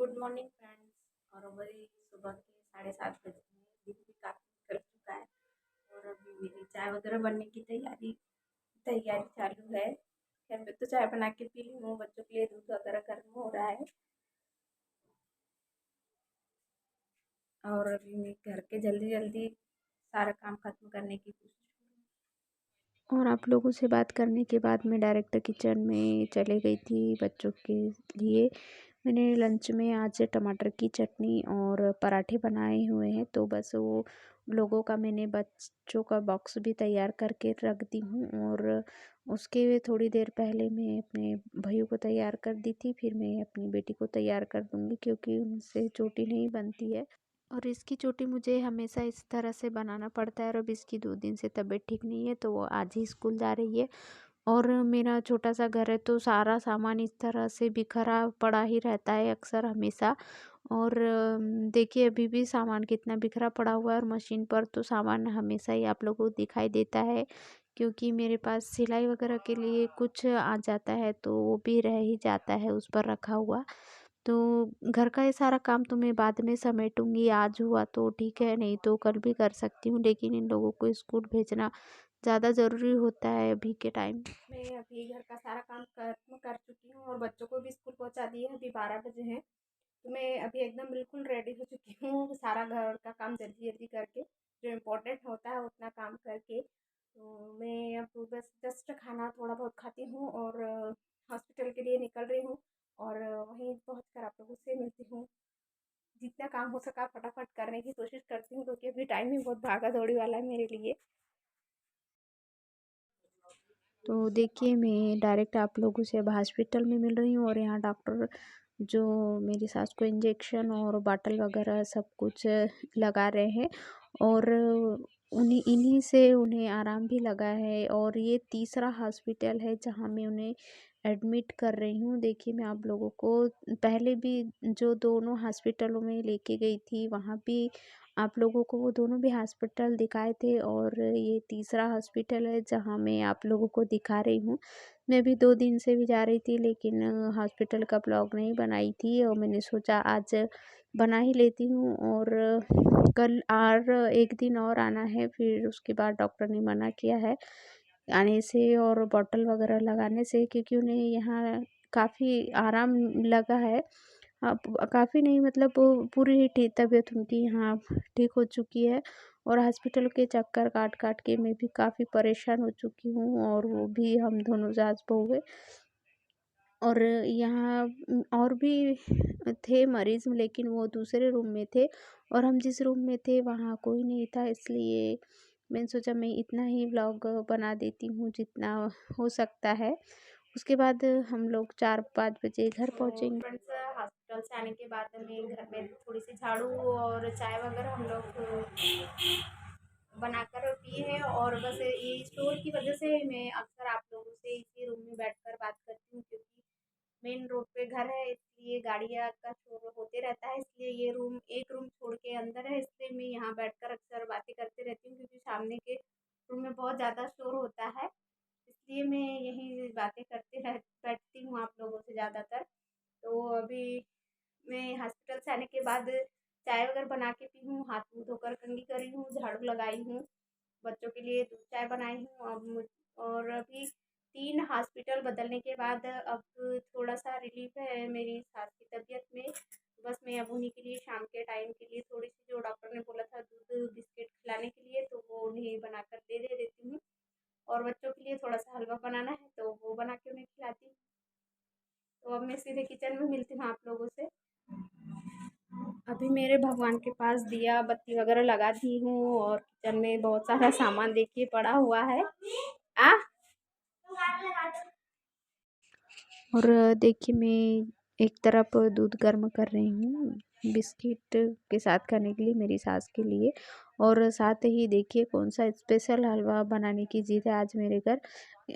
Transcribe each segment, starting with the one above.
Good morning friends. और वही सुबह के 7:30 बजे हैं। दिन भी काफ़ी निकल चुका है और अभी मेरी चाय वगैरह बनने की तैयारी तैयारी चालू है। खैर मैं तो चाय बना के पी ली हूँ, बच्चों के लिए दूध वगैरह गर्म हो रहा है और अभी मैं घर के जल्दी जल्दी सारा काम खत्म करने की कोशिश कर और आप लोगों से बात करने के बाद मैं डायरेक्ट किचन में चले गई थी बच्चों के लिए। मैंने लंच में आज टमाटर की चटनी और पराठे बनाए हुए हैं, तो बस वो लोगों का मैंने बच्चों का बॉक्स भी तैयार करके रख दी हूँ। और उसके थोड़ी देर पहले मैं अपने भाइयों को तैयार कर दी थी, फिर मैं अपनी बेटी को तैयार कर दूँगी क्योंकि उनसे चोटी नहीं बनती है। और इसकी चोटी मुझे हमेशा इस तरह से बनाना पड़ता है, और अब इसकी 2 दिन से तबीयत ठीक नहीं है तो वो आज ही स्कूल जा रही है। और मेरा छोटा सा घर है तो सारा सामान इस तरह से बिखरा पड़ा ही रहता है अक्सर हमेशा। और देखिए अभी भी सामान कितना बिखरा पड़ा हुआ है, और मशीन पर तो सामान हमेशा ही आप लोगों को दिखाई देता है क्योंकि मेरे पास सिलाई वगैरह के लिए कुछ आ जाता है तो वो भी रह ही जाता है उस पर रखा हुआ। तो घर का ये सारा काम तो मैं बाद में समेटूँगी, आज हुआ तो ठीक है, नहीं तो कल भी कर सकती हूँ, लेकिन इन लोगों को स्कूल भेजना ज़्यादा ज़रूरी होता है अभी के टाइम। मैं अभी घर का सारा काम खत्म कर चुकी हूँ और बच्चों को भी स्कूल पहुँचा दिए हैं। अभी 12 बजे हैं तो मैं अभी एकदम बिल्कुल रेडी हो चुकी हूँ, सारा घर का काम जल्दी जल्दी करके, जो इम्पोर्टेंट होता है उतना काम करके। तो मैं अब बस जस्ट खाना थोड़ा बहुत खाती हूँ और हॉस्पिटल के लिए निकल रही हूँ और वहीं पहुँच कर आप लोगों से मिलती हूँ। जितना काम हो सका फटाफट करने की कोशिश करती हूँ क्योंकि अभी टाइम ही बहुत भागा दौड़ी वाला है मेरे लिए। तो देखिए मैं डायरेक्ट आप लोगों से अब हॉस्पिटल में मिल रही हूँ, और यहाँ डॉक्टर जो मेरी सास को इंजेक्शन और बॉटल वगैरह सब कुछ लगा रहे हैं। और इन्हीं से उन्हें आराम भी लगा है, और ये तीसरा हॉस्पिटल है जहाँ मैं उन्हें एडमिट कर रही हूँ। देखिए मैं आप लोगों को पहले भी जो दोनों हॉस्पिटलों में लेके गई थी वहाँ भी आप लोगों को वो दोनों भी हॉस्पिटल दिखाए थे, और ये तीसरा हॉस्पिटल है जहाँ मैं आप लोगों को दिखा रही हूँ। मैं भी 2 दिन से भी जा रही थी, लेकिन हॉस्पिटल का ब्लॉग नहीं बनाई थी, और मैंने सोचा आज बना ही लेती हूँ। और कल और एक दिन और आना है, फिर उसके बाद डॉक्टर ने मना किया है आने से और बॉटल वगैरह लगाने से, क्योंकि उन्हें यहाँ काफ़ी आराम लगा है। अब काफ़ी नहीं मतलब पूरी ही तबीयत उनकी यहाँ ठीक हो चुकी है। और हॉस्पिटल के चक्कर काट काट के मैं भी काफ़ी परेशान हो चुकी हूँ, और वो भी हम दोनों सास बहू हैं। और यहाँ और भी थे मरीज़, लेकिन वो दूसरे रूम में थे, और हम जिस रूम में थे वहाँ कोई नहीं था, इसलिए मैंने सोचा मैं इतना ही व्लॉग बना देती हूँ जितना हो सकता है। उसके बाद हम लोग 4-5 बजे घर तो पहुँचेंगे। फ्रेंड्स हॉस्पिटल से आने के बाद में घर में थोड़ी सी झाड़ू और चाय वगैरह हम लोग बनाकर पिए हैं और बस ये स्टोर की वजह से मैं अक्सर आप लोगों से इसी रूम में बैठकर बात करती हूँ क्योंकि मेन रोड पे घर है, इसलिए गाड़ियाँ का शोर होते रहता है, इसलिए ये रूम एक रूम छोड़ के अंदर है, इसलिए मैं यहाँ बैठकर अक्सर बातें करते रहती हूँ क्योंकि सामने के रूम में बहुत ज़्यादा शोर होता है। इसलिए मैं यहीं बातें करते रह बैठती हूँ आप लोगों से ज़्यादातर। तो अभी मैं हॉस्पिटल से आने के बाद चाय वगैरह बना के पी हूँ, हाथ मुँह धोकर कंघी करी हूँ, झाड़ू लगाई हूँ, बच्चों के लिए दूध चाय बनाई हूँ। और अभी 3 हॉस्पिटल बदलने के बाद अब थोड़ा-सा रिलीफ़ है मेरी सास की तबीयत में। बस मैं अब उन्हीं के लिए शाम के टाइम के लिए थोड़ी-सी जो डॉक्टर ने बोला था दूध बिस्किट खिलाने के लिए, तो वो उन्हें बनाकर दे देती हूँ। और बच्चों के लिए थोड़ा-सा हलवा बनाना है, तो वो बना के उन्हें खिलाती हूँ। तो अब मैं सीधे किचन में मिलती हूँ आप लोगों से। अभी मेरे भगवान के पास दिया बत्ती वगैरह लगा दी हूँ और किचन में बहुत सारा सामान देखिए पड़ा हुआ है। आ और देखिए मैं एक तरफ दूध गर्म कर रही हूँ बिस्किट के साथ खाने के लिए मेरी सास के लिए, और साथ ही देखिए कौन सा स्पेशल हलवा बनाने की ज़िद है आज मेरे घर।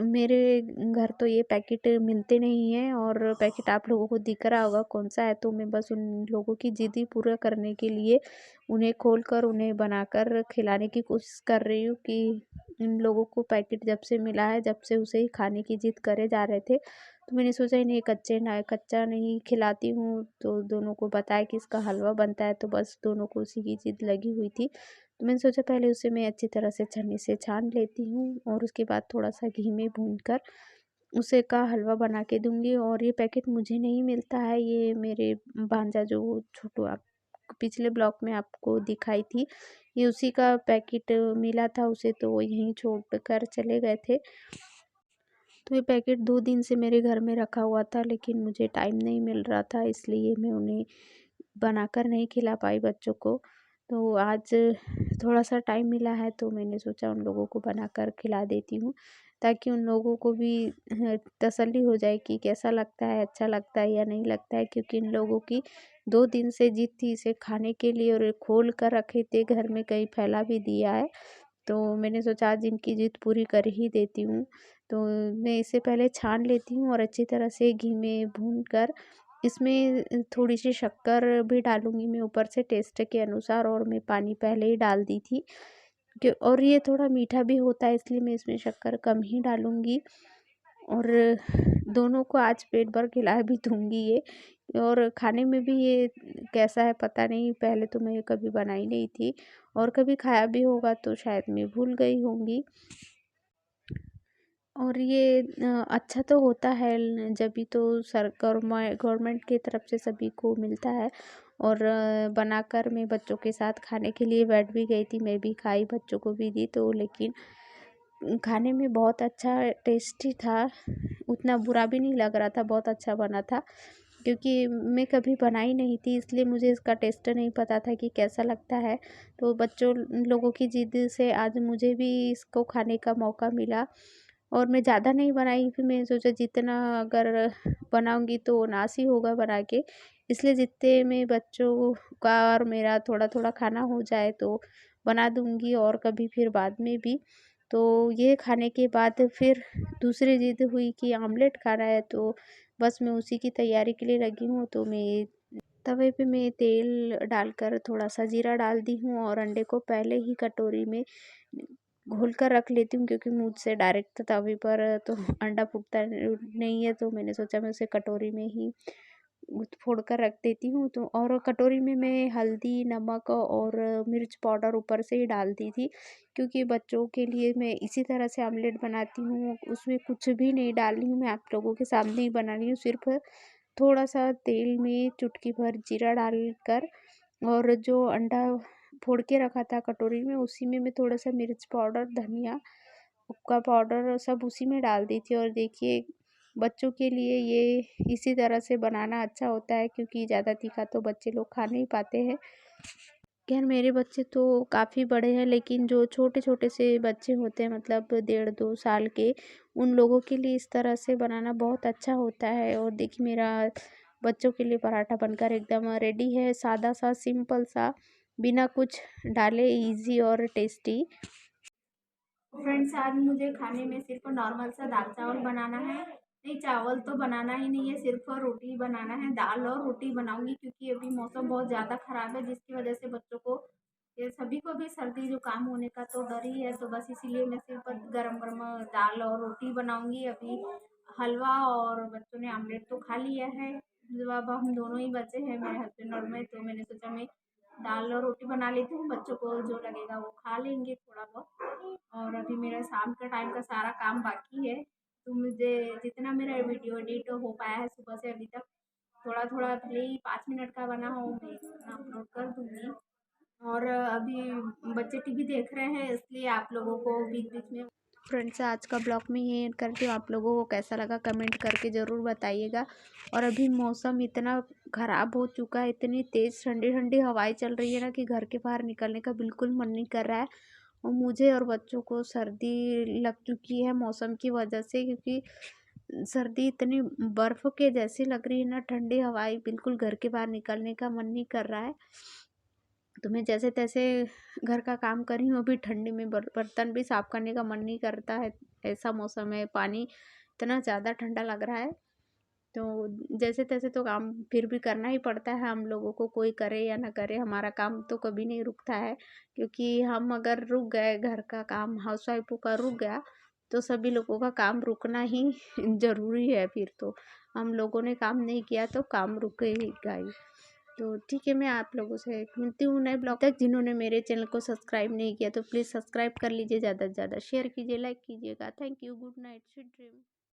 मेरे घर तो ये पैकेट मिलते नहीं हैं, और पैकेट आप लोगों को दिख रहा होगा कौन सा है, तो मैं बस उन लोगों की ज़िद ही पूरा करने के लिए उन्हें खोल कर उन्हें बनाकर खिलाने की कोशिश कर रही हूँ कि इन लोगों को पैकेट जब से मिला है जब से उसे ही खाने की ज़िद करे जा रहे थे, तो मैंने सोचा इन्हें कच्चा नहीं खिलाती हूँ, तो दोनों को बताया कि इसका हलवा बनता है, तो बस दोनों को उसी की ज़िद लगी हुई थी। तो मैंने सोचा पहले उसे मैं अच्छी तरह से छन्नी से छान लेती हूँ और उसके बाद थोड़ा-सा घी में भूनकर उसे का हलवा बना के दूँगी। और ये पैकेट मुझे नहीं मिलता है, ये मेरे भांजा जो छोटू आप पिछले ब्लॉग में आपको दिखाई थी, ये उसी का पैकेट मिला था उसे, तो वो यहीं छोड़ कर चले गए थे। तो ये पैकेट 2 दिन से मेरे घर में रखा हुआ था, लेकिन मुझे टाइम नहीं मिल रहा था, इसलिए मैं उन्हें बनाकर नहीं खिला पाई बच्चों को। तो आज थोड़ा-सा टाइम मिला है, तो मैंने सोचा उन लोगों को बनाकर खिला देती हूँ, ताकि उन लोगों को भी तसल्ली हो जाए कि कैसा लगता है, अच्छा लगता है या नहीं लगता है। क्योंकि इन लोगों की 2 दिन से जिद थी इसे खाने के लिए, और खोल कर रखे थे, घर में कहीं फैला भी दिया है। तो मैंने सोचा आज इनकी जिद पूरी कर ही देती हूँ। तो मैं इसे पहले छान लेती हूँ और अच्छी तरह से घी में भूनकर इसमें थोड़ी-सी शक्कर भी डालूँगी मैं ऊपर से टेस्ट के अनुसार, और मैं पानी पहले ही डाल दी थी और ये थोड़ा मीठा भी होता है, इसलिए मैं इसमें शक्कर कम ही डालूँगी। और दोनों को आज पेट भर खिला भी दूँगी ये। और खाने में भी ये कैसा है पता नहीं, पहले तो मैं कभी बनाई नहीं थी, और कभी खाया भी होगा तो शायद मैं भूल गई होंगी। और ये अच्छा तो होता है, जभी तो गवर्नमेंट की तरफ से सभी को मिलता है। और बनाकर मैं बच्चों के साथ खाने के लिए बैठ भी गई थी, मैं भी खाई, बच्चों को भी दी। तो लेकिन खाने में बहुत अच्छा टेस्टी था, उतना बुरा भी नहीं लग रहा था, बहुत अच्छा बना था। क्योंकि मैं कभी बनाई नहीं थी, इसलिए मुझे इसका टेस्ट नहीं पता था कि कैसा लगता है। तो बच्चों लोगों की ज़िद से आज मुझे भी इसको खाने का मौका मिला। और मैं ज़्यादा नहीं बनाई, फिर मैंने सोचा जितना अगर बनाऊँगी तो नाश ही होगा बना के, इसलिए जितने में बच्चों का और मेरा थोड़ा-थोड़ा खाना हो जाए तो बना दूँगी, और कभी फिर बाद में भी। तो ये खाने के बाद फिर दूसरी ज़िद हुई कि आमलेट खाना है, तो बस मैं उसी की तैयारी के लिए लगी हूँ। तो मैं तवे पे मैं तेल डालकर थोड़ा-सा जीरा डाल दी हूँ, और अंडे को पहले ही कटोरी में घोल कर रख लेती हूँ, क्योंकि मुझसे डायरेक्ट तवे पर तो अंडा फूटता नहीं है, तो मैंने सोचा मैं उसे कटोरी में ही फोड़ कर रख देती हूँ। तो और कटोरी में मैं हल्दी, नमक और मिर्च पाउडर ऊपर से ही डाल दी थी, क्योंकि बच्चों के लिए मैं इसी तरह से आमलेट बनाती हूँ, उसमें कुछ भी नहीं डाल रही हूँ, मैं आप लोगों के सामने ही बना रही हूँ। सिर्फ थोड़ा-सा तेल में चुटकी भर जीरा डालकर, और जो अंडा फोड़ के रखा था कटोरी में, उसी में मैं थोड़ा-सा मिर्च पाउडर, धनिया का पाउडर सब उसी में डाल दी थी। और देखिए बच्चों के लिए ये इसी तरह से बनाना अच्छा होता है, क्योंकि ज़्यादा तीखा तो बच्चे लोग खा नहीं पाते हैं। खैर मेरे बच्चे तो काफ़ी बड़े हैं, लेकिन जो छोटे-छोटे से बच्चे होते हैं, मतलब 1.5-2 साल के, उन लोगों के लिए इस तरह से बनाना बहुत अच्छा होता है। और देखिए मेरा बच्चों के लिए पराठा बनकर एकदम रेडी है, सादा-सा, सिंपल-सा, बिना कुछ डाले, ईज़ी और टेस्टी। फ्रेंड्स आज मुझे खाने में सिर्फ नॉर्मल सा दाल चावल बनाना है। नहीं, चावल तो बनाना ही नहीं है, सिर्फ रोटी बनाना है। दाल और रोटी बनाऊंगी क्योंकि अभी मौसम बहुत ज़्यादा ख़राब है, जिसकी वजह से बच्चों को, ये सभी को भी सर्दी जुकाम होने का तो डर ही है। तो बस इसीलिए मैं सिर्फ गरम गरम दाल और रोटी बनाऊंगी। अभी हलवा और बच्चों ने आमलेट तो खा लिया है। अब हम दोनों ही बचे हैं, मेरे हस्बैंड और मैं। तो मैंने सोचा मैं दाल और रोटी बना लेती हूँ, बच्चों को जो लगेगा वो खा लेंगे थोड़ा बहुत। और अभी मेरा शाम का टाइम का सारा काम बाकी है, तो मुझे जितना मेरा वीडियो एडिट हो पाया है सुबह से अभी तक, थोड़ा थोड़ा भले ही 5 मिनट का बना हो, मैं अपलोड कर दूँगी। और अभी बच्चे टीवी देख रहे हैं, इसलिए आप लोगों को बीच बीच में। फ्रेंड्स आज का ब्लॉग में ये एंड करती हूँ, आप लोगों को कैसा लगा कमेंट करके ज़रूर बताइएगा। और अभी मौसम इतना ख़राब हो चुका है, इतनी तेज़ ठंडी ठंडी हवाएं चल रही है ना, कि घर के बाहर निकलने का बिल्कुल मन नहीं कर रहा है। और मुझे और बच्चों को सर्दी लग चुकी है मौसम की वजह से, क्योंकि सर्दी इतनी बर्फ़ के जैसी लग रही है ना, ठंडी हवाएं, बिल्कुल घर के बाहर निकलने का मन नहीं कर रहा है। तो मैं जैसे तैसे घर का काम कर रही हूँ, अभी ठंडी में बर्तन भी साफ़ करने का मन नहीं करता है, ऐसा मौसम है, पानी इतना ज़्यादा ठंडा लग रहा है। तो जैसे तैसे तो काम फिर भी करना ही पड़ता है हम लोगों को, कोई करे या ना करे, हमारा काम तो कभी नहीं रुकता है। क्योंकि हम अगर रुक गए, घर का काम हाउस वाइफों का रुक गया, तो सभी लोगों का काम रुकना ही ज़रूरी है फिर तो। हम लोगों ने काम नहीं किया तो काम रुकेगा ही। तो ठीक है, मैं आप लोगों से मिलती हूँ नए ब्लॉग तक। जिन्होंने मेरे चैनल को सब्सक्राइब नहीं किया तो प्लीज़ सब्सक्राइब कर लीजिए, ज़्यादा से ज़्यादा शेयर कीजिए, लाइक कीजिएगा। Thank you, good night, sweet dream.